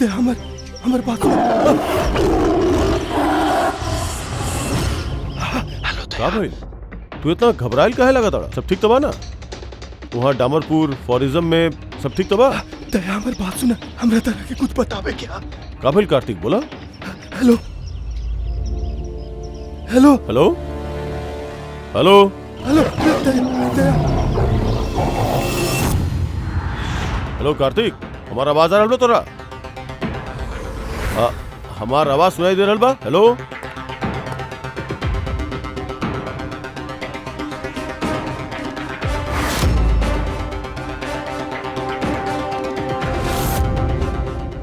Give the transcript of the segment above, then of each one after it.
दे हमर बात सुन। हेलो का भाई तू इतना घबराइल काहे लगा था? सब ठीक तो बा ना? वहाँ डामरपुर फॉरिज्म में सब ठीक तो बा? दया हमर बात सुन, हमरा तरह के कुछ बतावे क्या? का भाई कार्तिक बोला? Hello hello hello hello hello दया हेलो कार्तिक, हमारा आवाज आ रहल बा तोरा? हमार आवाज सुनाई दे रहल बा? हेलो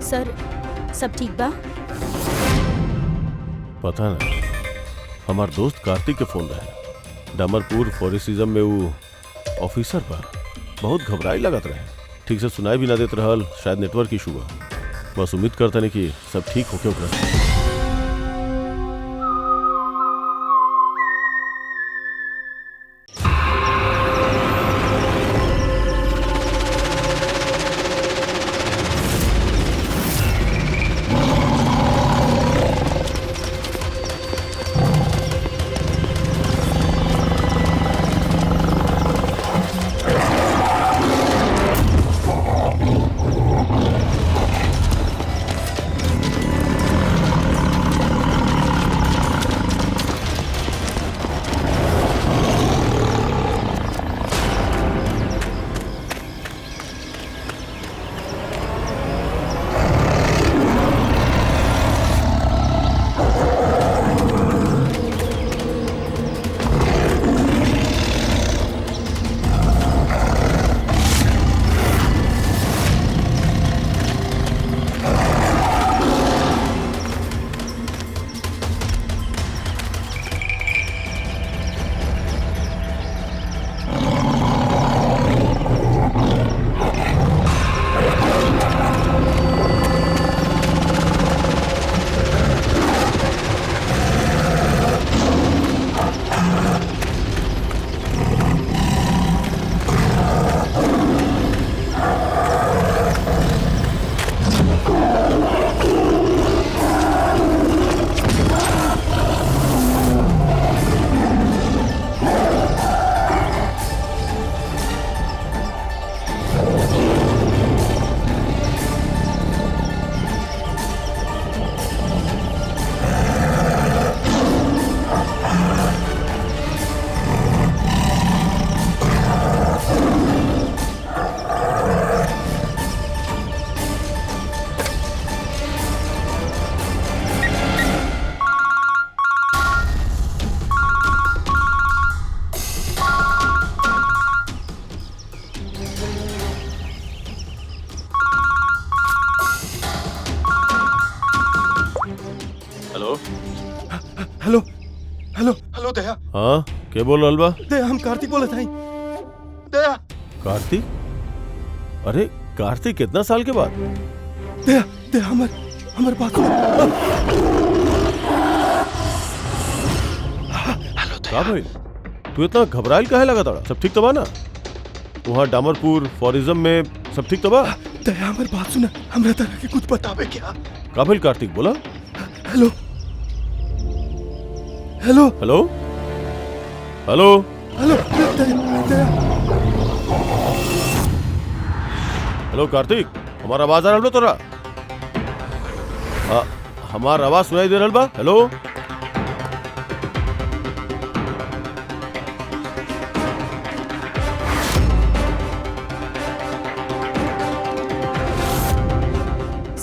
सर, सब ठीक बा? पता ना, हमार दोस्त कार्तिक के फोन रहे। डामरपुर फॉरेस्टिज्म में वो ऑफिसर बा, बहुत घबराई लगत रहे, ठीक से सुनाई भी ना देत रहल, शायद नेटवर्क इशू बा। बस उम्मीद करता नहीं कि सब ठीक होके ओकरा से। हेलो हेलो हेलो दया। हाँ, क्या बोल रहल बा? दया हम कार्तिक बोलत हई। दया कार्तिक? अरे कार्तिक कितना साल के बाद? दया दया हमर बात सुन। हेलो का भाई तू इतना घबराइल काहे लगा था? सब ठीक तो बा ना? वहाँ डामरपुर फॉरिज्म में सब ठीक तो बा? दया हमर बात सुन, हमरा तरह के कुछ बतावे क्या? का भाई कार्तिक बोला? Hello hello hello hello hello दया हेलो कार्तिक, हमारा आवाज आ रहल बा तोरा? हमार आवाज सुनाई दे रहल बा? हेलो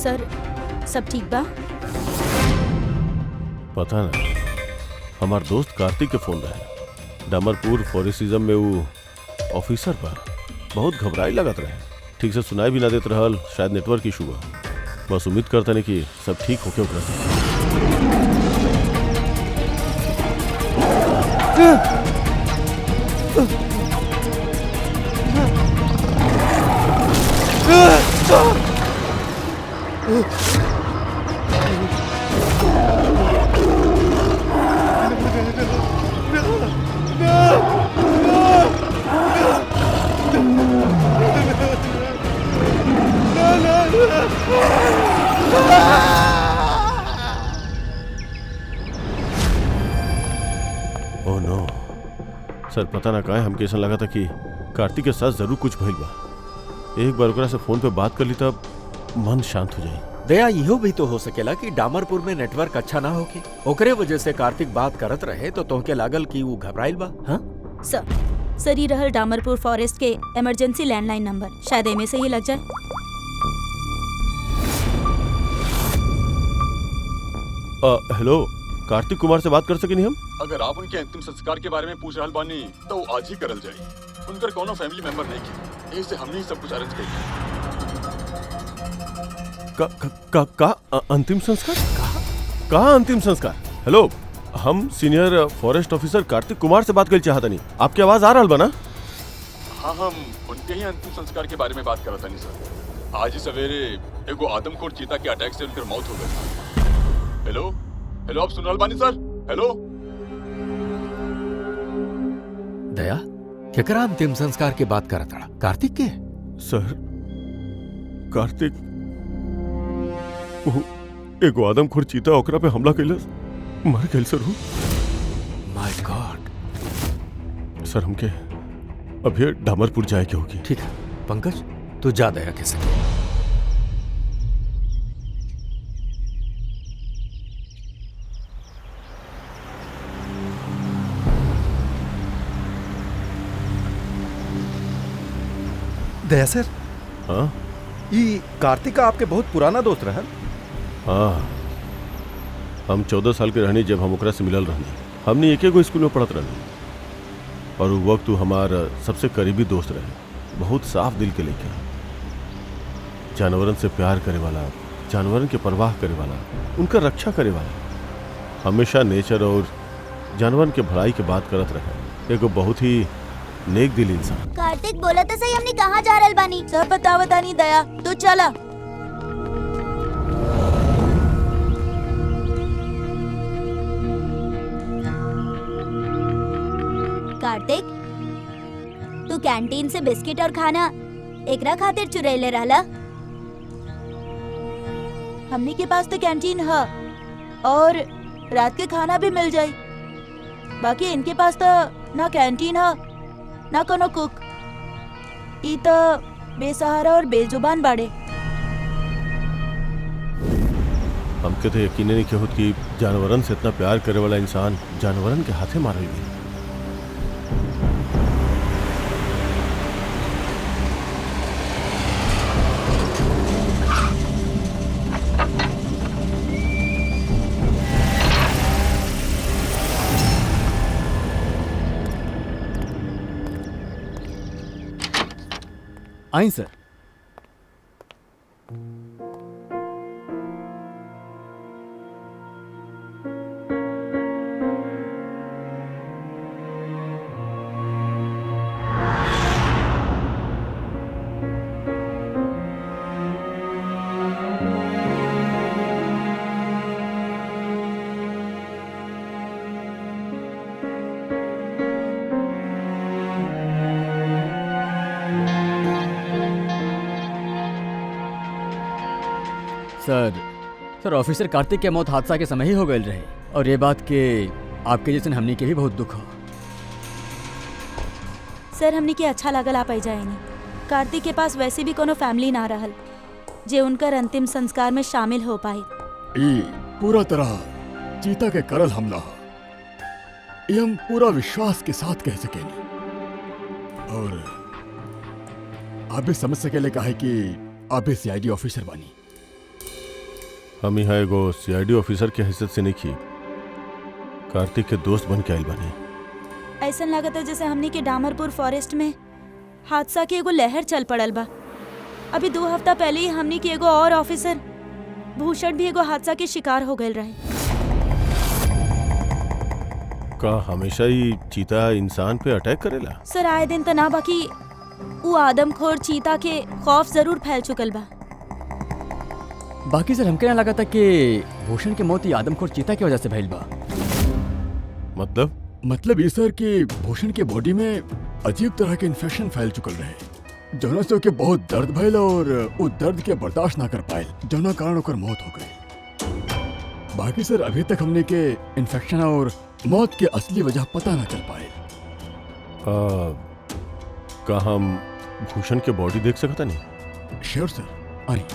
सर, सब ठीक बा? पता ना, हमार दोस्त कार्तिक के फोन रहे। डामरपुर फॉरेस्टिज्म में वो ऑफिसर बा, बहुत घबराई लगत रहे, ठीक से सुनाई भी ना देत रहल, शायद नेटवर्क इशू बा। बस उम्मीद करता नहीं कि सब ठीक होके ओकरा से। सर पता ना काहे हमके ऐसा लगा था कि कार्तिक के साथ जरूर कुछ भइल बा। एक बार ओकरा से फोन पे बात कर ली तब मन शांत हो जाई। दया इहो भी तो हो सकेला कि डामरपुर में नेटवर्क अच्छा ना होके ओकरे वजह से कार्तिक बात करत रहे तो तोहके लागल कि वो घबराइल बा। हाँ सर ये रहल डामरपुर फॉरेस्ट के इमरजेंसी लैंडलाइन नंबर, शायद एमे से ही लग जाए। हेलो, कार्तिक कुमार से बात कर सके नहीं हम? अगर आप उनके अंतिम संस्कार के बारे में पूछ रहल बानी तो वो आज ही करल जाई। उनकर कोनो फैमिली मेंबर नहीं की, इससे हमने ही सब कुछ अरेंज करी। का अंतिम संस्कार? कहाँ अंतिम संस्कार? हेलो, हम senior forest officer Kartik Kumar से बात कर चाहता नहीं। आपकी आवाज आ रहा बना? हाँ, हम उनके ही अंतिम संस्कार के बारे में बात करत नहीं सर। आज ही सवेरे एगो आदमखोर चीता के अटैक से उनकर मौत हो गई। हेलो हेलो, आप सुन रहल बानी सर? हेलो दया, केकरा अंतिम संस्कार के बात करत रहा? कार्तिक के? सर, कार्तिक एगो आदमखोर चीता ओकरा पे हमला कैलस, मर गइल सर। माय गॉड। सर हमके अभी डामरपुर जाए के होगी। ठीक है पंकज, तू जा दया के संग। दया सर, हाँ ये कार्तिक का आपके बहुत पुराना दोस्त रहा। हाँ, हम 14 साल के रहनी जब हम ओकरा से मिलल रहनी। हमने एक एगो स्कूल में पढ़त रहनी और वो वक्त हमारा सबसे करीबी दोस्त रहे। बहुत साफ दिल के लेके, जानवरन से प्यार करे वाला, जानवरन के परवाह करे वाला, उनका रक्षा करे वाला, हमेशा नेचर और जानवरन के भलाई के बात करत रहे। एगो बहुत ही नेक दिल इंसान। कार्तिक बोला तो सही, हमने कहाँ जा रहल बानी? सब बतावतानी दया, तू चला। कार्तिक, तू कैंटीन से बिस्किट और खाना एकरा खातिर चुरैले रहला? हमनी के पास तो कैंटीन है और रात के खाना भी मिल जाई। बाकी इनके पास तो ना कैंटीन है ना कोनो कुक। ई तो बेसहारा और बेजुबान बाड़े। हमके तो यकीन नहीं होत कि जानवरन से इतना प्यार करे वाला इंसान जानवरन के हाथे मारल गई। आई सर। सर ऑफिसर कार्तिक के मौत हादसा के समय ही हो गई रहे और ये बात के आपके जैसे हमनी के भी बहुत दुख हो। सर हमनी के अच्छा लागल आप आई जाए नहीं। कार्तिक के पास वैसे भी कोनो फैमिली ना रहल जे उनकर अंतिम संस्कार में शामिल हो पाए। ई पूरा तरह चीता के करल हमला हो, ये हम पूरा विश्वास के साथ कह सकेनी और आप भी समझ सकेले काहे कि आप भी सीआईडी ऑफिसर बानी। हम यहाँ एगो सीआईडी ऑफिसर के हैसियत से नहीं की, कार्तिक के दोस्त बन के आइल बानी। ऐसा लागत है जैसे हमनी के डामरपुर फॉरेस्ट में हादसा के एगो लहर चल पड़ल बा। अभी 2 हफ्ता पहले ही हमनी के एगो और ऑफिसर भूषण भी एगो हादसा के शिकार हो गए रहे। का हमेशा ही चीता इंसान पे अटैक करेला? सर आए दिन तो ना, बाकी वो आदमखोर चीता के खौफ जरूर फैल चुकल बा। बाकी सर हमके ना लगा था कि भूषण की मौत आदमखोर चीता की वजह से भइल बा। मतलब ये सर कि भूषण के बॉडी में अजीब तरह के इन्फेक्शन फैल चुकल रहे, जौना से ओके बहुत दर्द भइल और वो दर्द के बर्दाश्त ना कर पाए, जौना कारण ओकर मौत हो गई। बाकी सर अभी तक हमने के इन्फेक्शन और मौत के असली वजह पता ना चल पाए। का हम भूषण के बॉडी देख सकता नहीं? श्योर सर, आइए।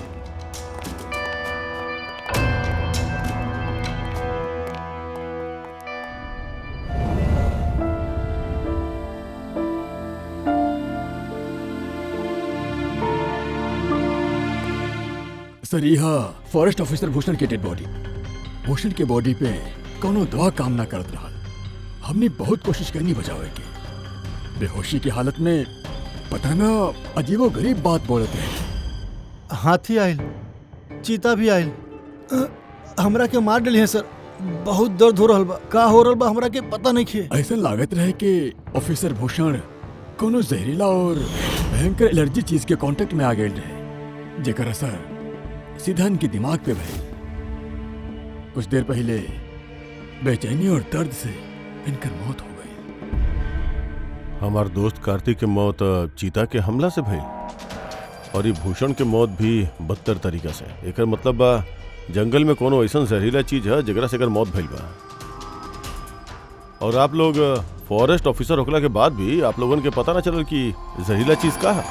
सर, यह फॉरेस्ट ऑफिसर भूषण के डेड बॉडी। भूषण के बॉडी पे कोनो दवा काम ना करत रहा। हमने बहुत कोशिश करनी बचावे की। बेहोशी की हालत में पता ना अजीबो गरीब बात बोलते हैं। हाथी आयल, चीता भी आयल, हमरा के मार डली है सर। बहुत दर्द हो रहा बा, का हो रहा बा हमरा के पता नहीं खे। ऐसा लागत रहे कि ऑफिसर भूषण कोनो जहरीला और भयंकर एलर्जी चीज के कांटेक्ट में आ गए रहे, जेकर असर सीधा इनके दिमाग पे भई। कुछ देर पहले बेचैनी और दर्द से इनकर मौत हो गई। हमार दोस्त कार्तिक के मौत चीता के हमला से भई और ये भूषण के मौत भी बदतर तरीका से। एकर मतलब बा जंगल में कोनो ऐसा जहरीला चीज है जगरा से एकर मौत भइल बा। और आप लोग फॉरेस्ट ऑफिसर होखला के बाद भी आप लोगन के पता ना चलल कि जहरीला चीज का है।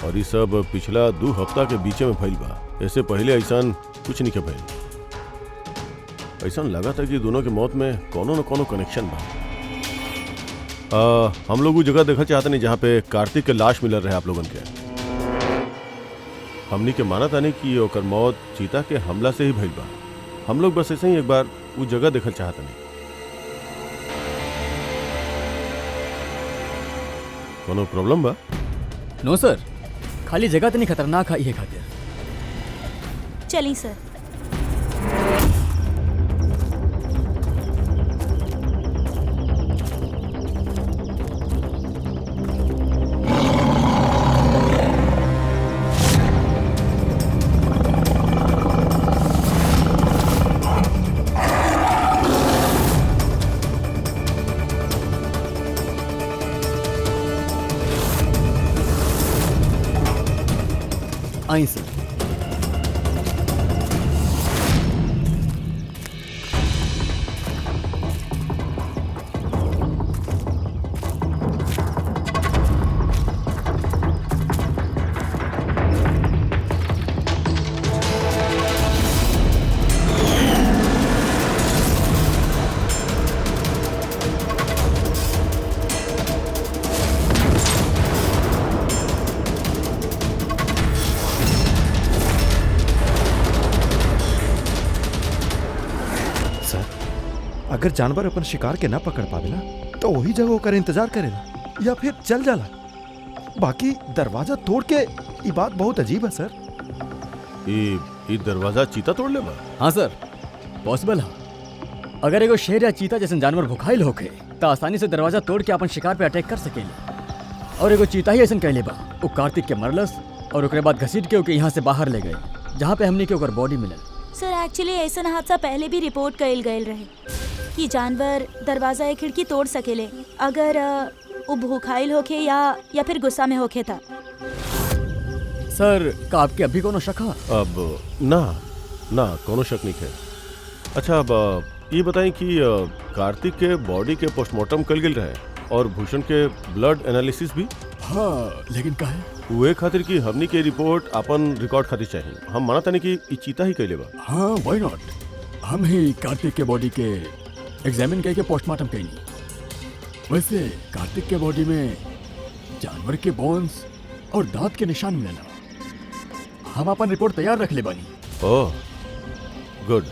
और ये सब पिछला 2 हफ्ता के बीच में भइल बा। ऐसे पहले ऐसा कुछ नहीं के भइल। ऐसा लगा था कि दोनों के मौत में कोनो न कोनो कनेक्शन बा। हम लोग वो जगह देखा चाहते नहीं जहाँ पे कार्तिक के लाश मिलल रहे आप लोगन के। हमनी के माना था नहीं कि ओकर मौत चीता के हमला से ही भइल बा। हम लोग बस ऐसे ही एक बार वो जगह देखल चाहते नहीं। कोनो प्रॉब्लम बा? नो सर, खाली जगह तो नहीं खतरनाक है ये खातिर। चलिए सर। आई सर। अगर जानवर अपन शिकार के ना पकड़ पावेला तो वही जगह ओकर इंतजार करेला या फिर चल जाला। बाकी दरवाजा तोड़ के ये बात बहुत अजीब है सर। ये दरवाजा चीता तोड़ ले बा? हाँ सर, पॉसिबल है। अगर एगो शेर या चीता जैसे जानवर भुखाइल होके तो आसानी से दरवाजा तोड़ के अपन शिकार पे अटैक कर सकेले। और एगो चीता ही ऐसा कहले बा, वो कार्तिक के मरलस और ओकरे बाद घसीट के ओके यहाँ से बाहर ले गए जहाँ पे हमने के ओकर बॉडी मिलल। सर एक्चुअली ऐसा हादसा पहले भी रिपोर्ट कइल गइल रहे कि जानवर दरवाजा या खिड़की तोड़ सकेले अगर वो भूखाइल होके या फिर गुस्सा में होके था। सर, का आपके अभी कोनो शक है? अब ना कोनो शक नहीं है। अच्छा, अब ये बताएं कि कार्तिक के बॉडी के पोस्टमार्टम कल गेल रहे और भूषण के ब्लड एनालिसिस भी। हाँ, लेकिन का है वे खातिर की हमनी के रिपोर्ट अपन रिकॉर्ड खातिर चाहिए। हम माना तानी कि ई चीता ही कैले बा। हाँ, व्हाई नॉट। हम ही कार्तिक के बॉडी के एग्जामिन करके पोस्टमार्टम करेंगे। वैसे कार्तिक के बॉडी में जानवर के बोन्स और दांत के निशान मिलेला। हम अपन रिपोर्ट तैयार रख ले बानी। Oh good.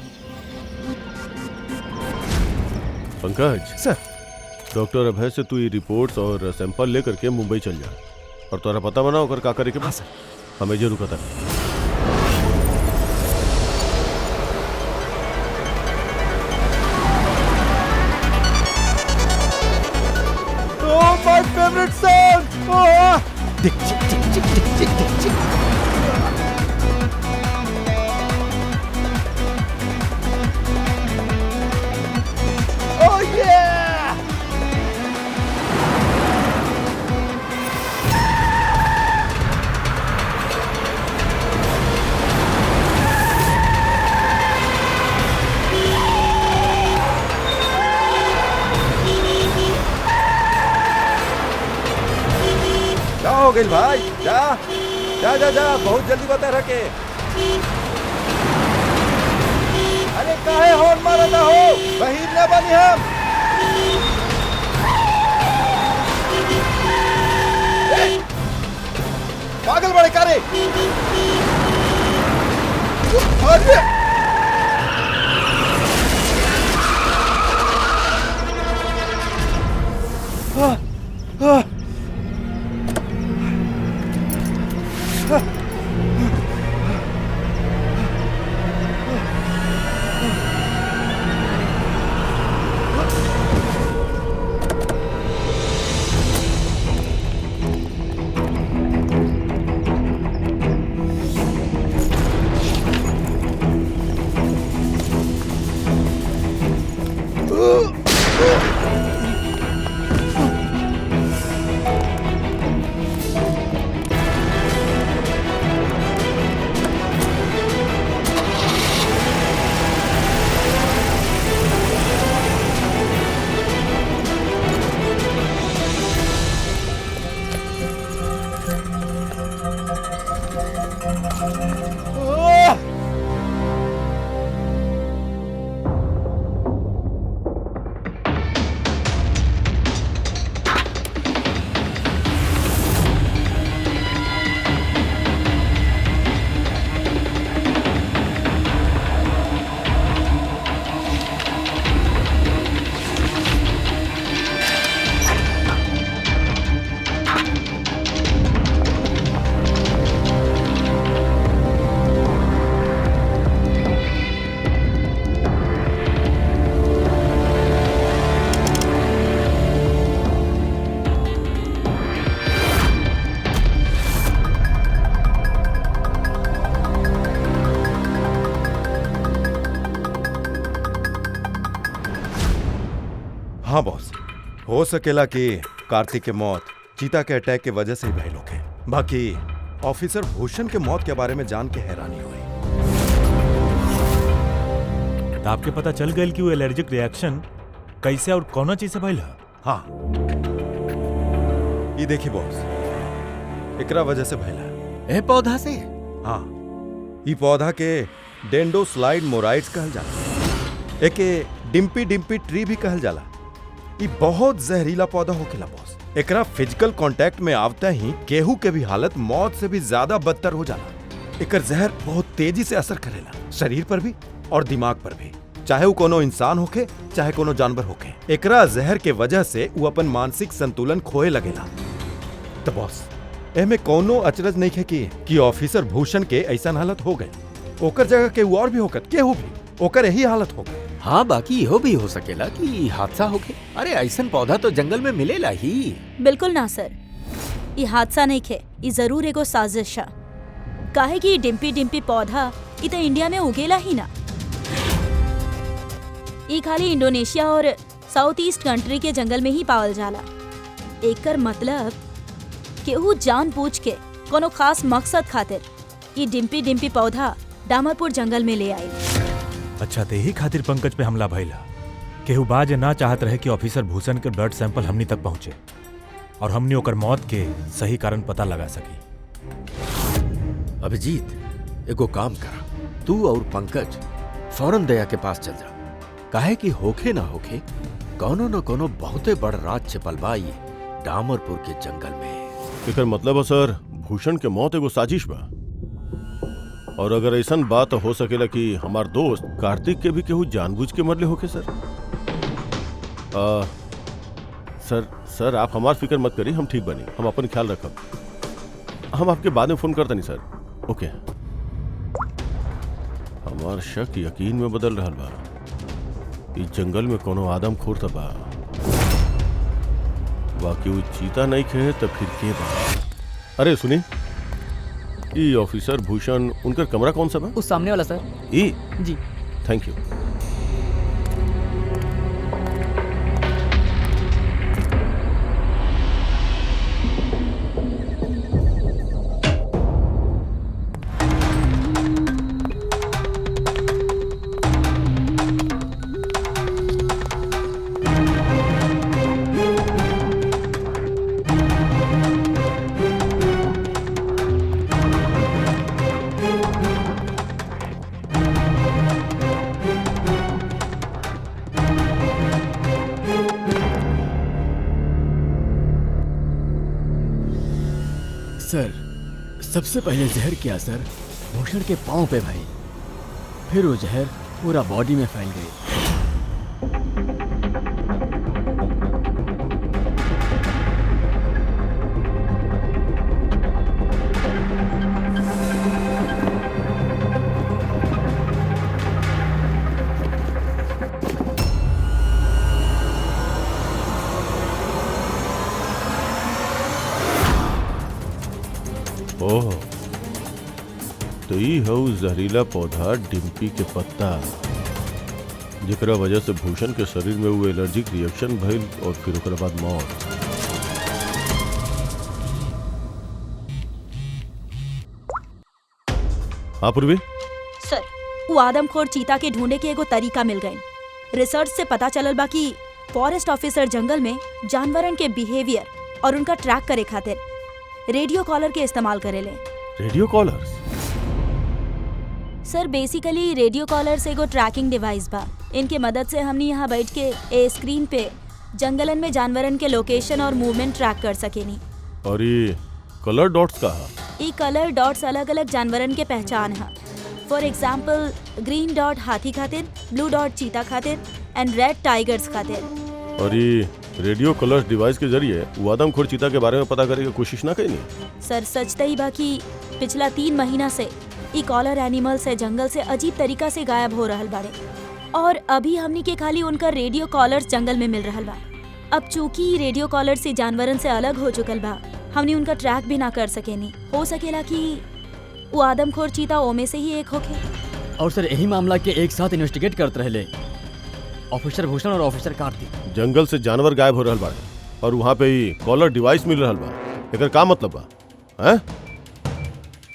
Pankaj sir, doctor Abhay से तू ये रिपोर्ट्स और सैंपल लेकर के मुंबई चल जा और तोरा पता बना होकर का करे के बाद हमें जरूर पता। Oh, my favorite song! Oh! Tick, tick, tick, tick, tick, tick, tick, tick. Oh yeah! गई भाई, जा जा जा जा, बहुत जल्दी बता रखे। अरे काहे हॉर्न मारता हो, बहिर न बनी हम। पागल बड़े कारे। अरे हाँ बॉस, हो सकेला कि कार्तिक के मौत चीता के अटैक के वजह से ही भइल होखे। बाकी ऑफिसर भूषण के मौत के बारे में जान के हैरानी हुई। तो आपके पता चल गई कि वो एलर्जिक रिएक्शन कैसे और कौन चीज से भइल है? हाँ, ये देखिए बॉस, एकरा वजह से भइल है। ए पौधा से? हाँ, ये पौधा के डेंडोस्लाइड मोराइड्स कहल जाला। एके डिम्पी डिम्पी ट्री भी कहल जाला। ये बहुत जहरीला पौधा होखेला बॉस। एकरा फिजिकल कांटेक्ट में आवता ही केहू के भी हालत मौत से भी ज्यादा बदतर हो जाला। एकर जहर बहुत तेजी से असर करेला, शरीर पर भी और दिमाग पर भी, चाहे वो कोनो इंसान होखे चाहे कोनो जानवर होखे। एकरा जहर के वजह से वो अपन मानसिक संतुलन खोए लगेला। तो बॉस, एमे कोनो अचरज नहीं है कि ऑफिसर भूषण के ऐसा हालत हो गए। ओकर जगह के और भी होकर केहू भी ओकर यही हालत हो गई। हाँ, बाकी इहो भी हो सकेला कि हादसा होके। अरे ऐसन पौधा तो जंगल में मिलेला ही। बिल्कुल ना सर, ये हादसा नहीं खे, ये जरूर एगो साजिश है। काहे कि डिम्पी डिम्पी पौधा ये तो इंडिया में उगेला ही ना। ये खाली इंडोनेशिया और साउथ ईस्ट कंट्री के जंगल में ही पावल जाला। एकर मतलब केहू जानबूझ के कोनो खास मकसद खातिर ये डिम्पी डिम्पी पौधा डामरपुर जंगल में ले आई। अच्छा, ते ही खातिर पंकज पे हमला भइला। केहू बाज ना चाहत रहे कि ऑफिसर भूषण के ब्लड सैंपल हमनी तक पहुंचे और हमनी ओकर मौत के सही कारण पता लगा सकी। अभिजीत, एगो काम करा, तू और पंकज फौरन दया के पास चल जा। काहे कि होखे ना होखे कोनो न कोनो बहुते बड़ राज छिपल बा ये डामरपुर के जंगल में। एकर मतलब है सर, भूषण के मौत एगो साजिश बा। और अगर ऐसा बात हो सकेला कि हमार दोस्त कार्तिक के भी केहू जानबूझ के मरले होके सर। सर आप हमार फिक्र मत करी, हम ठीक बनी, हम अपन ख्याल रखब। हम आपके बाद में फोन करता नहीं सर। ओके। हमार शक यकीन में बदल रहा बा। इस जंगल में कोनो आदमखोर त बा, बाकी वो चीता नहीं खे तो फिर के बा। अरे सुनी, ये ऑफिसर भूषण उनका कमरा कौन सा बा? उस सामने वाला सर। ई जी, थैंक यू। सबसे पहले जहर की असर भूषण के पांव पे भई, फिर वो जहर पूरा बॉडी में फैल गई। ओह, तो ई हौ जहरीला पौधा डिम्पी के पत्ता, जेकरा वजह से भूषण के शरीर में वो एलर्जिक रिएक्शन भइल और फिर ओकरा बाद मौत। हाँ पूर्वी, सर, वो आदमखोर चीता के ढूंढे के एगो तरीका मिल गई। रिसर्च से पता चलल बा कि फॉरेस्ट ऑफिसर जंगल में जानवरन के बिहेवियर और उनका ट्रैक करे खातिर रेडियो कॉलर के इस्तेमाल करेले। Radio collars? Sir, basically radio collars एगो ट्रैकिंग डिवाइस बा। इनके मदद से हमनी यहाँ बैठ के ए स्क्रीन पे जंगलन में जानवरन के लोकेशन और मूवमेंट ट्रैक कर सकेनी। और ये कलर डॉट्स का है? ये कलर डॉट्स अलग अलग जानवरन के पहचान है। फॉर एग्जाम्पल, ग्रीन डॉट हाथी खातिर, ब्लू डॉट चीता खातिर एंड रेड टाइगर्स खातिर। और ये रेडियो कलर्स डिवाइस के जरिए वो आदमखोर चीता के बारे में पता करे की कोशिश ना करी? सर, सच तही बा कि पिछला 3 महीना से ई कॉलर एनिमल से जंगल से अजीब तरीका से गायब हो रहल बाड़े और अभी हमनी के खाली उनका रेडियो कॉलर्स जंगल में मिल रहल बा। अब चूंकि रेडियो कॉलर से जानवरन से अलग हो चुकल बा, हमनी उनका ट्रैक भी ना कर सकेनी। हो सकेला कि वो आदमखोर चीता ओमे से ही एक होखे। और सर, यही मामला के एक साथ इन्वेस्टिगेट करते रहले ऑफिसर भूषण और ऑफिसर कार्तिक। जंगल से जानवर गायब हो रहल बा और वहाँ पे ही कॉलर डिवाइस मिल रहल बा। एकर का मतलब बा? हैं?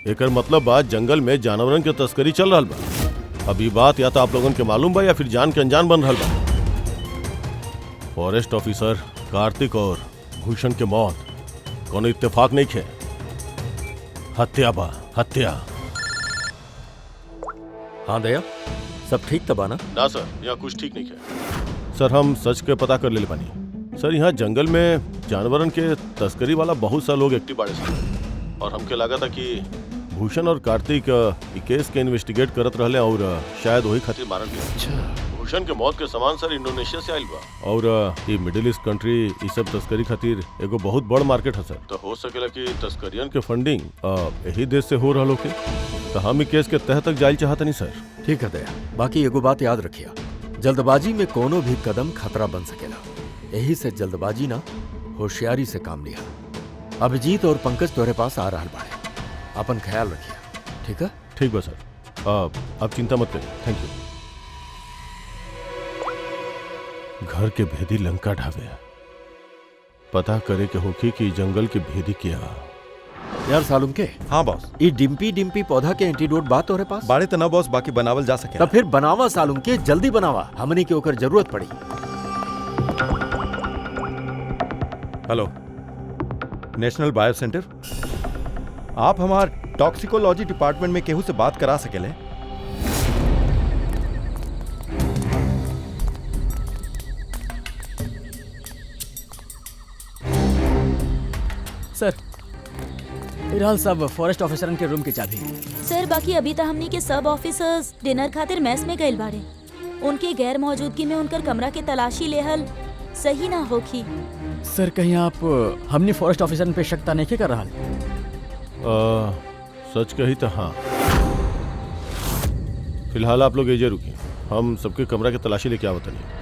एकर मतलब बा जंगल में जानवरन के तस्करी चल रहल बा। अब ये बात या तो आप लोगन के मालूम बा या फिर जान के अनजान बन रहल बा। फॉरेस्ट ऑफिसर कार्तिक और भूषण के मौत कोनो इत्तेफाक नहीं है, हत्या बा, हत्या। हाँ दया, सब ठीक तबा ना? ना सर, यहाँ कुछ ठीक नहीं है सर। हम सच के पता कर ले बानी सर। यहाँ जंगल में जानवरन के तस्करी वाला बहुत सा लोग एक्टिव बाड़े सर, और हमके लगा था कि भूषण और कार्तिक ई केस के इन्वेस्टिगेट करत रहले और शायद वही खातिर मारल गए। अच्छा। भूषण के मौत के सामान सर इंडोनेशिया से आइल बा और ये मिडिल ईस्ट कंट्री ई सब तस्करी खातिर एगो बहुत बड़ मार्केट है सर। तो हो सकेला कि तस्करियन के फंडिंग यही देश से हो रहल होके। तो हम ई केस के तह तक जाइल चाहतनी सर। ठीक है दया, बाकी एगो बात याद रखिया, जल्दबाजी में कोनो भी कदम खतरा बन सकेला। यही से जल्दबाजी ना, होशियारी से काम लिया। अभिजीत और पंकज तोरे पास आ रहल बाड़े, अपन ख्याल रखिया, ठीक है? ठीक बा सर, आप चिंता मत करिए। Thank you. घर के भेदी लंका ढावे, पता करे के होखी कि जंगल के भेदी क्या। यार सालुम के। हाँ बॉस। ये डिम्पी पौधा के एंटीडोट बात तोरे पास? बाड़े तो ना बॉस, बाकी बनावल जा सके। तब फिर बनावा सालुम के, जल्दी बनावा, हमनी के ओकर जरूरत पड़ी। हेलो, नेशनल बायो सेंटर, आप हमार टॉक्सिकोलॉजी डिपार्टमेंट में केहू से बात करा सकेले? सर, फिलहाल सब फॉरेस्ट ऑफिसरन के रूम की चाबी। सर, बाकी अभी तक हमनी के सब ऑफिसर्स डिनर खातिर मेस में गइल बाड़े। उनके गैर मौजूदगी में उनकर कमरा के तलाशी लेहल सही ना होखी। सर, कहीं आप हमने फॉरेस्ट ऑफिसरन पे शक नहीं कर रहा? सच कही तो हाँ। फिलहाल आप लोग एजे रुकिए, हम सबके कमरा की तलाशी लेके आवत नहीं।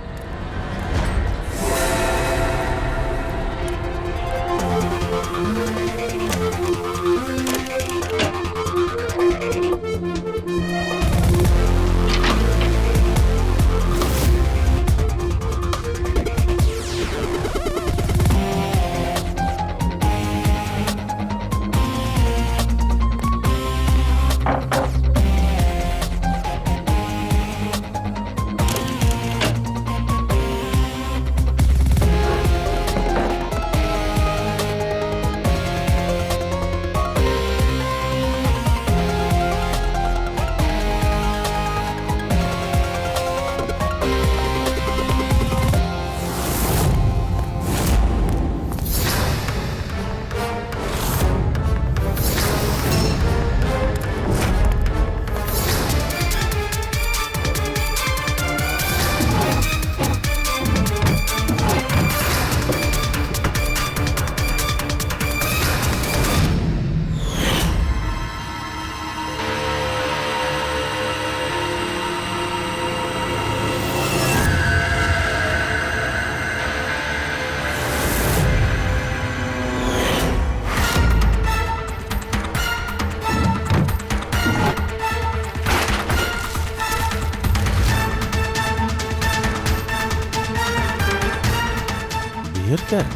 बियर कैन,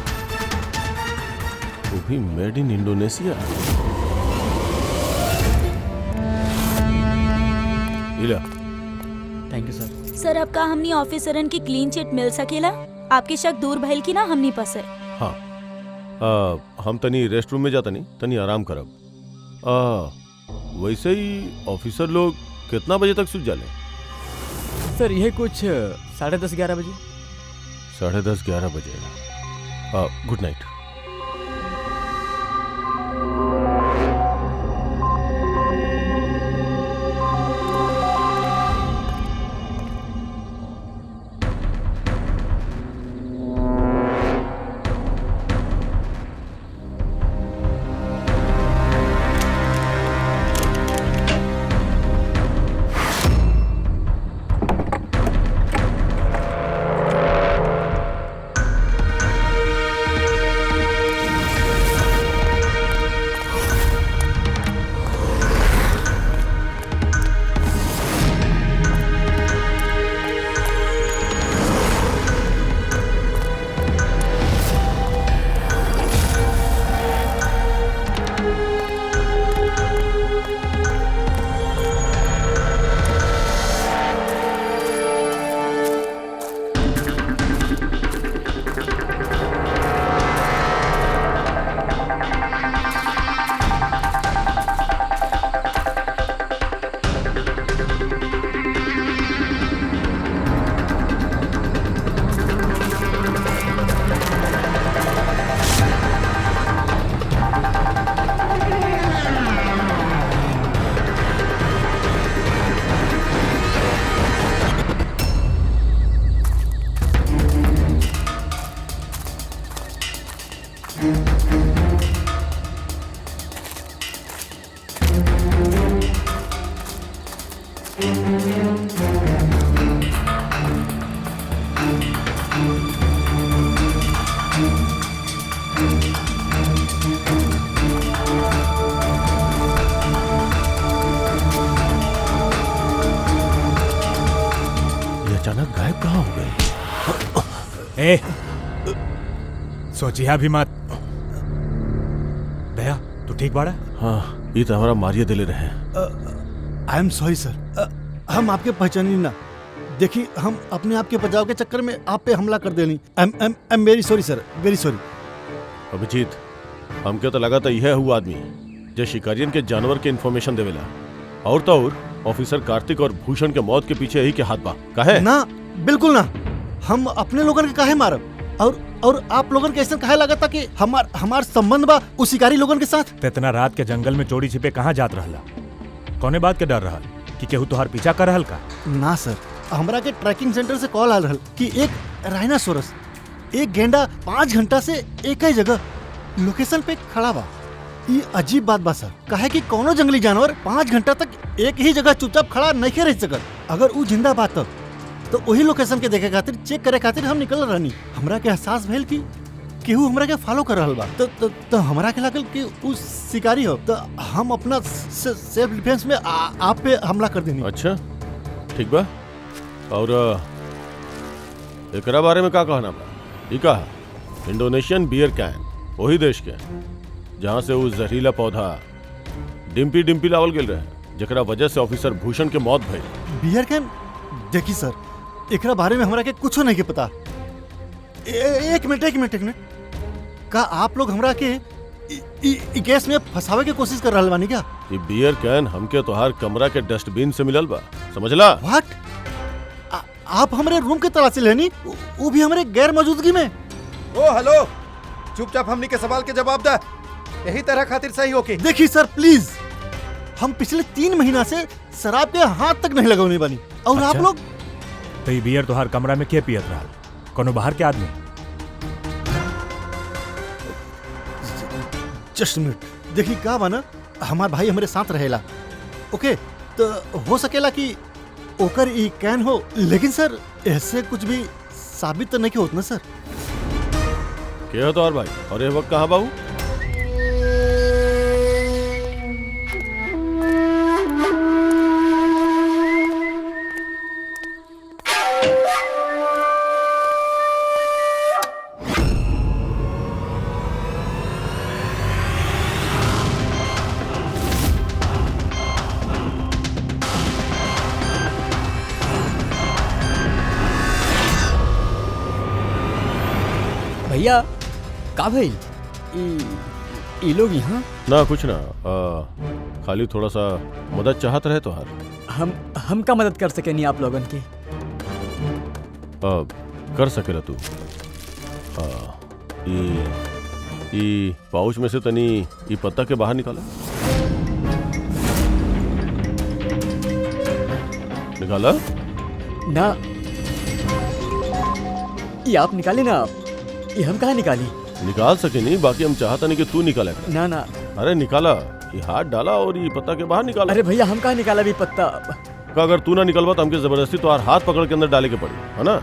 वो भी मेड इन इंडोनेशिया। इला थैंक यू सर। सर अब का हमनी ऑफिसरन की क्लीन चिट मिल सकेला? आपके शक दूर भइल की ना हमनी पसे? हाँ, हम तनी रेस्ट रूम में जाता नहीं, तनी आराम करब। वैसे ही ऑफिसर लोग कितना बजे तक सूझ जाले? सर यह कुछ 10:30-11 बजे। 10:30-11 बजे। Good night. अचानक गायब कहाँ हो गए? ए, सोचिया भी मत। दया तू ठीक बाड़ा? हाँ, ये तो हमारा मारिए दिले रहे। आई एम सॉरी सर, हम आपके पहचानी ना। देखिए हम अपने आप के बचाव के चक्कर में आप पे हमला कर देनी। I am very sorry sir, very sorry. Abhijit, हमके तो लगा था यह हुआ आदमी जो शिकारियन के जानवर के इन्फॉर्मेशन देवेला, और तो और ऑफिसर कार्तिक और भूषण के मौत के पीछे यही के हाथ बा। काहे? ना, बिल्कुल ना। हम अपने लोगन के काहे मारब? और आप लोगन के ऐसा काहे लगा था कि हमार संबंध बा उस शिकारी लोगन के साथ? तो इतना रात के जंगल में चोरी छिपे कहाँ जात रहला? कौने बात के डर रहल कि केहू तुहार पीछा कर रहल का? ना सर, हमरा के ट्रैकिंग सेंटर से कॉल आल रहल कि एक राइनासोरस, एक गेंडा 5 घंटा से एक ही जगह लोकेशन पे खड़ा बा। ये अजीब बात बा सर, काहे कि कोनो जंगली जानवर 5 घंटा तक एक ही जगह चुपचाप खड़ा नहीं रह सकत। अगर वो जिंदा बात तो वही लोकेशन के देखे खातिर, चेक करे खातिर हम निकल रहनी। हमरा के एहसास भेल कि केहू हमरा के फॉलो कर रहल बा। तो हमरा के लागल कि उस शिकारी हो, तो हम अपना सेल्फ डिफेंस में आप पे हमला कर देनी। अच्छा ठीक बा, और एकरा बारे में का कहना बा? ई कहा इंडोनेशियन बियर कैन, वही देश के जहाँ से वो जहरीला पौधा डिम्पी डिम्पी लावल गेल रहे, जकरा वजह से ऑफिसर भूषण के मौत भई। Beer can? देखी सर, एकरा बारे में हमरा के कुछो नहीं के पता। एक मिनट, का आप लोग हमरा के ई केस में फंसावे के कोशिश कर रहल बानी क्या? ये बियर कैन हमके तोहार कमरा के डस्टबिन से मिलल बा, समझला? व्हाट? आप हमारे रूम के तलाशी लेनी, वो भी हमारे गैर मौजूदगी में? ओ हेलो, चुपचाप हमनी के सवाल के जवाब दे, यही तरह खातिर सही होके। देखिए सर प्लीज, हम पिछले 3 महीना से शराब के हाथ तक नहीं लगौने बानी, और अच्छा? आप लोग तो ये बियर तोहार कमरा में के पियत रहल? कोनो बाहर के आदमी? जस्ट मिनट, देखिए का बा ना, हमार भाई हमारे साथ रहेला, ओके? तो हो सकेला कि ओकर ई कैन हो, लेकिन सर ऐसे कुछ भी साबित तो नहीं होत ना सर। क्या हो तोहार भाई, और ये वक्त कहाँ बाबू? भैया का भइल ई लोग यहाँ ना कुछ ना, खाली थोड़ा सा मदद चाहत रहे तोहार। हम का मदद कर सके नहीं आप लोगन के? कर सकेला तू। ई पाउच में से तनी ई पत्ता के बाहर निकाला। निकाला ना, ये आप निकाली ना, ये हम कहाँ निकाली? निकाल सके नहीं, बाकी हम चाहता नहीं कि तू निकाले। ना ना, अरे निकाला, ये हाथ डाला और ये पत्ता के बाहर निकाला। अरे भैया हम कहाँ निकाला भी पत्ता? का अगर तू ना निकलवा तो हमके जबरदस्ती तो हाथ पकड़ के अंदर डाले के पड़ी, है ना?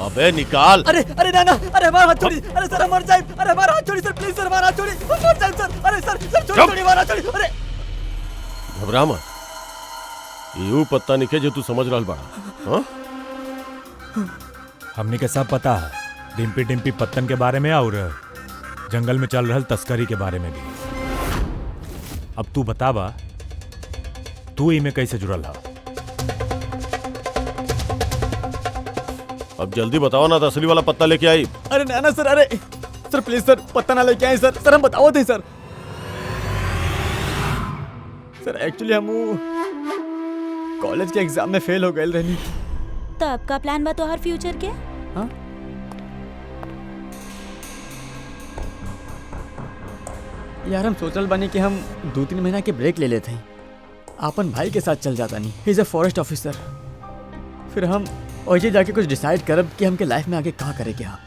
अबे निकाल। अरे अरे ना ना, अरे हमारा हाथ छोड़ी, अरे सर हम मर जाए, अरे हमारा हाथ छोड़ी सर, प्लीज सर हमारा हाथ छोड़ी, हम मर जाए सर, अरे सर छोड़ी हमारा हाथ छोड़ी। अरे घबरा मत, यू पत्ता निके जो तू समझ रहा बड़ा। हाँ? हमने के सब पता है, डिम्पी डिम्पी पत्तन के बारे में और जंगल में चल रहल तस्करी के बारे में भी। अब तू बतावा, तू इमे कैसे जुड़ल है? अब जल्दी बताओ ना, तो असली वाला पत्ता लेके आई। अरे ना सर, अरे सर प्लीज सर पत्ता ना लेके आए सर, हम बताओ थे सर। सर एक्चुअली हम कॉलेज के एग्जाम में फेल हो गए रहनी। तो आपका प्लान बा तोहर फ्यूचर के? हाँ? यार हम सोचल बानी कि हम 2-3 महीना के ब्रेक ले लेते हैं, अपन भाई के साथ चल जाता नहीं, he is a forest officer. फिर हम और ये जाके कुछ डिसाइड करब कि हमके लाइफ में आगे कहाँ करे क्या।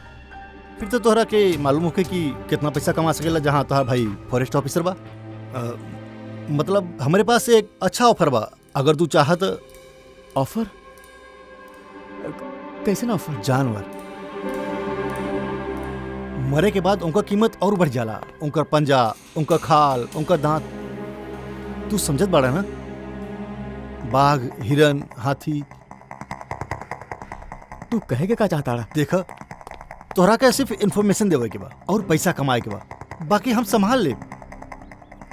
फिर तो तोहरा के मालूम होके कि कितना पैसा कमा सकेला जहाँ तोहार भाई फॉरेस्ट ऑफिसर बा। मतलब हमारे पास एक अच्छा ऑफर बा, अगर तू चाहत। ऑफर? कैसे ना ऑफर? जानवर मरे के बाद उनका कीमत और बढ़ जाला, उनका पंजा, उनका खाल, उनका दांत। तू समझत बाड़ा ना? बाघ, हिरन, हाथी। तू कहे के का चाहता रहा? देखा, तोहरा के सिर्फ इन्फॉर्मेशन देवे के बा और पैसा कमाए के बा, बाकी हम संभाल ले।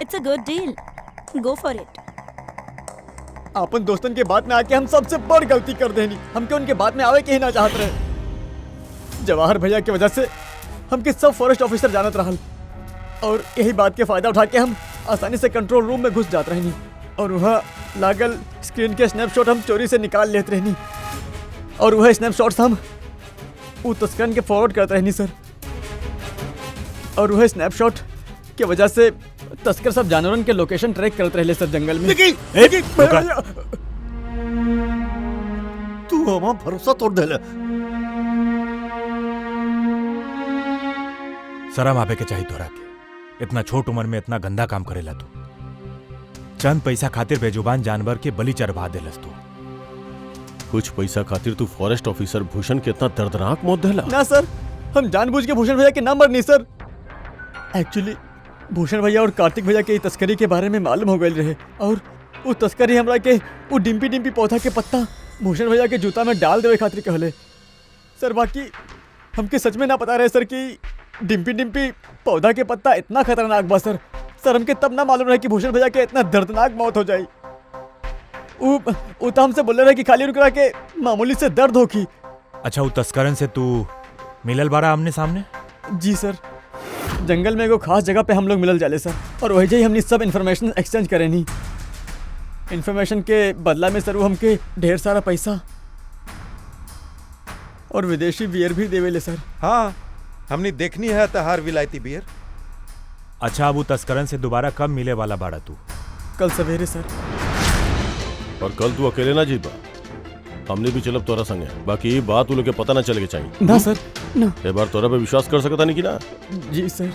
It's a good deal, go for it. अपन दोस्तन के बात में आके हम सबसे बड़ गलती कर देनी, हमके उनके बात में आवे के ही ना चाहत रहे। जवाहर भैया की वजह से हमके सब फॉरेस्ट ऑफिसर जानत रहल, और यही बात के फायदा उठा के हम आसानी से कंट्रोल रूम में घुस जात रहनी, और वहाँ लागल स्क्रीन के स्नैपशॉट हम चोरी से निकाल लेते रहनी, और वह स्नैपशॉट्स हम वो तस्करन के फॉरवर्ड करते रहनी सर। और वह स्नैपशॉट की वजह से तस्कर सब जानवरन के लोकेशन ट्रैक करते रहे सर जंगल में। तू हमारा भरोसा तोड़ देले। शर्म आवे के चाहिए तोरा के, इतना छोट उम्र में इतना गंदा काम करेला तू। चंद पैसा खातिर बेजुबान जानवर के बलि चढ़वा देलस तू। कुछ पैसा खातिर तू फॉरेस्ट ऑफिसर भूषण के इतना दर्दनाक मौत देला? ना सर, हम जानबूझ के भूषण भैया के नंबर नहीं सर। एक्चुअली भूषण भैया और कार्तिक भैया के तस्करी के बारे में मालूम हो गए रहे, और वो तस्करी हमरा के वो डिम्पी डिम्पी पौधा के पत्ता भूषण भैया के जूता में डाल देवे खातिर कहले सर। बाकी हमके सच में ना पता रहे सर कि डिम्पी डिम्पी पौधा के पत्ता इतना खतरनाक बा सर। हमके तब ना मालूम रहे कि भूषण भैया के इतना दर्दनाक मौत हो जाए। वो तो हमसे बोल रहे कि खाली उनकरा के मामूली से दर्द होगी। अच्छा, वो तस्करन से तू मिलल बारा आमने सामने? जी सर, जंगल में एगो खास जगह पे हम लोग मिलल जाले सर, और वही ही हमने सब इन्फॉर्मेशन एक्सचेंज करे नहीं। इन्फॉर्मेशन के बदला में सर वो हमके ढेर सारा पैसा और विदेशी बियर भी देवेले सर। हाँ, हमने देखनी है तहार विलायती बियर। अच्छा, अब वो तस्करन से दोबारा कब मिले वाला बाड़ा तू? कल सवेरे सर। और कल तू अकेले ना जीत बा, हमने भी चलब तोरा संगे। बाकी ये बात लोग के पता ना चले के चाहिए। ना सर, ना। एक बार तोरा पे विश्वास कर सकता नहीं कि ना? जी सर।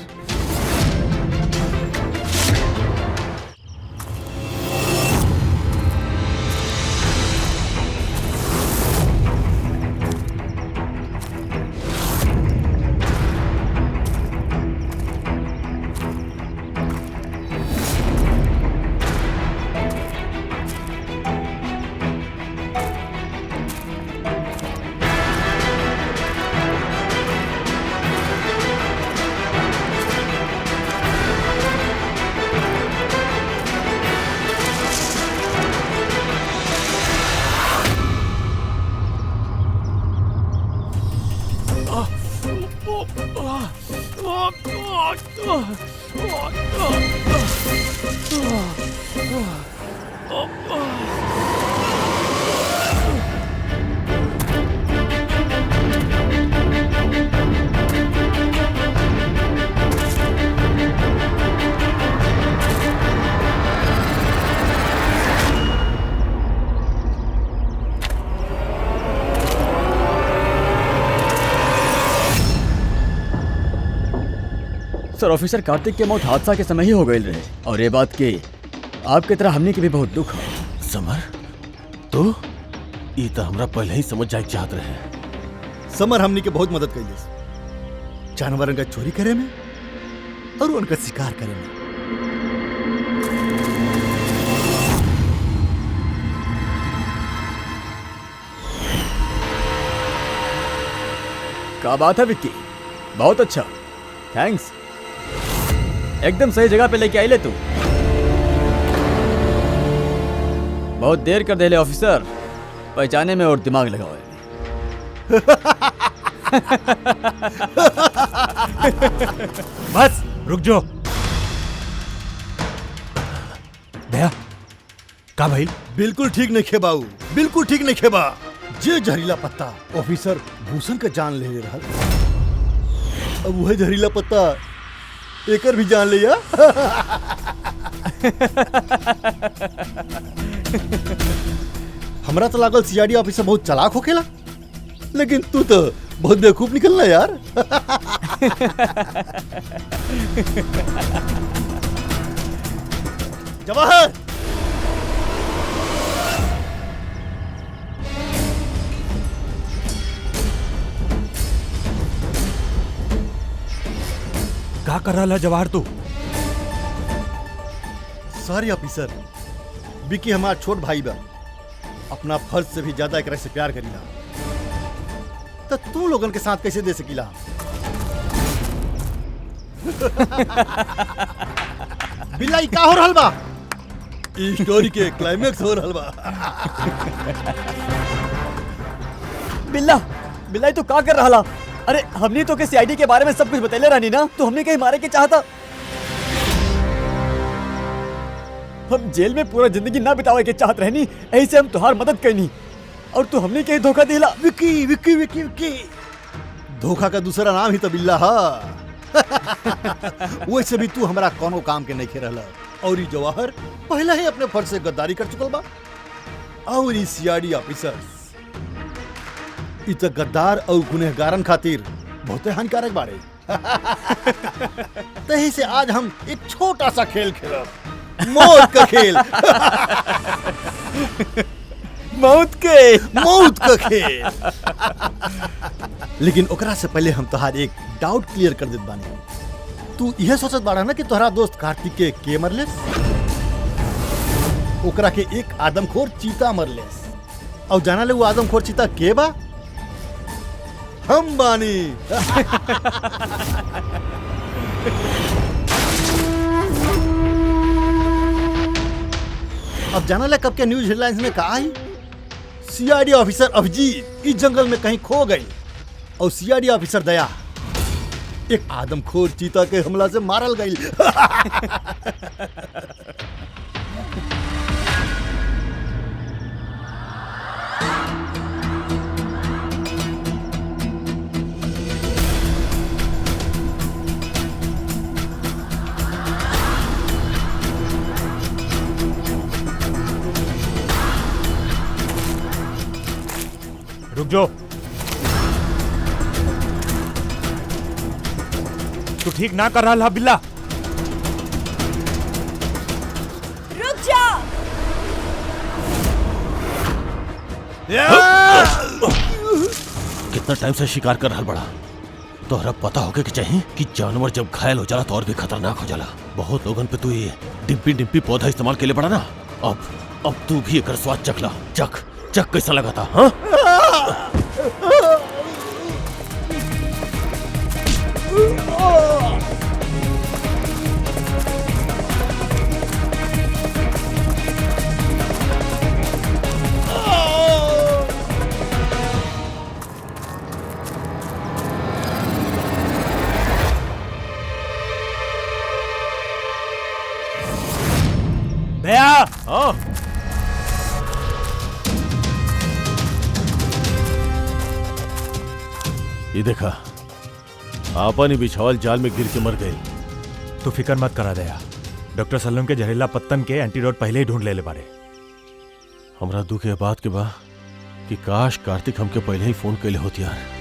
सर, ऑफिसर कार्तिक के मौत हादसा के समय ही हो गई रहे, और ये बात के आपके तरह हमने के भी बहुत दुख है। समर, तो ई तो हमरा पहले ही समझ जाए चाहत रहे। समर हमनी के बहुत मदद कैलिस, जानवरन का चोरी करे में और उनका शिकार करे में। क्या बात है विक्की, बहुत अच्छा, थैंक्स। एकदम सही जगह पे लेके आई ले तू। बहुत देर कर दे ले ऑफिसर, पहचाने में और दिमाग लगाओ। बस रुक जाओ। दया का भाई? बिल्कुल ठीक नहीं खेबाऊ, बिल्कुल ठीक नहीं खेबा। जे जहरीला पत्ता ऑफिसर भूषण का जान ले रहा, अब वह जहरीला पत्ता एकर भी जान लिया। हमरा तो लागल सीआईडी ऑफिसर बहुत चालाक होखेला, लेकिन तू तो बहुत बेवकूफ निकलना यार। जवाहर, का कर रहा है जवाहर तू? सॉरी ऑफिसर, विकी हमारा छोट भाई बा, अपना फर्ज से भी ज्यादा एकरा से प्यार करीला, तो तू लोगन के साथ कैसे दे सकीला? बिल्ला का हो रहल बा? ई स्टोरी के क्लाइमेक्स हो रहल बा। बिल्ला, बिल्ला तू का कर रहा? अरे हमने तो के सीआईडी के बारे में सब कुछ बतैले रहनी ना, तो हमने कहीं मारे के चाहता। हम जेल में पूरा जिंदगी ना बितावे के चाहत रहनी, ऐसे हम तुहार मदद करनी, और तू हमने कहीं धोखा दिला। विक्की विक्की विक्की विक्की, धोखा का दूसरा नाम ही तो बिल्ला है। वैसे भी तू हमारा कोनो काम के नहीं खे रहला, और ई जवाहर पहले ही अपने फर्ज से गद्दारी कर चुकल बा, और ई सीआईडी ऑफिसर ई तो गद्दार और गुनहगारन खातिर बहुत हानिकारक बाड़े। तही से आज हम एक छोटा सा खेल खेलब, मौत का खेल। मौत का खेल। लेकिन ओकरा से पहले हम तोहार एक डाउट क्लियर कर देत बानी। तू यह सोचत बाड़ा ना कि तोहरा दोस्त कार्तिक के मरलेस? ओकरा के एक आदमखोर चीता मरलेस, और जाना ले वो आदमखोर चीता के बा? हम बानी। अब जाना ले कब के न्यूज हेडलाइंस में कहा है, सीआईडी ऑफिसर अभिजीत इस जंगल में कहीं खो गई, और सीआईडी ऑफिसर दया एक आदमखोर चीता के हमला से मारल गई। रुक जाओ। तू ठीक ना कर रहा बिल्ला। रुक जा। कितना टाइम से शिकार कर रहा बड़ा, तोहरा पता होके कि चाहिए कि जानवर जब घायल हो जाला तो और भी खतरनाक हो जाला। बहुत लोगन पे तू ये डिम्पी डिम्पी पौधा इस्तेमाल के लिए पड़ा ना, अब तू भी एकर स्वाद चख ला। चख चख कैसा लगा था? हाँ? दया, हाँ? ये देखा, आपन ही बिछावल जाल में गिर के मर गए। तू फिक्र मत करा दया, डॉक्टर सलम के जहरीला पत्तन के एंटीडोट पहले ही ढूंढ ले बारे। हमरा दुख ये बात के बा कि काश कार्तिक हमके पहले ही फोन कैले होती यार।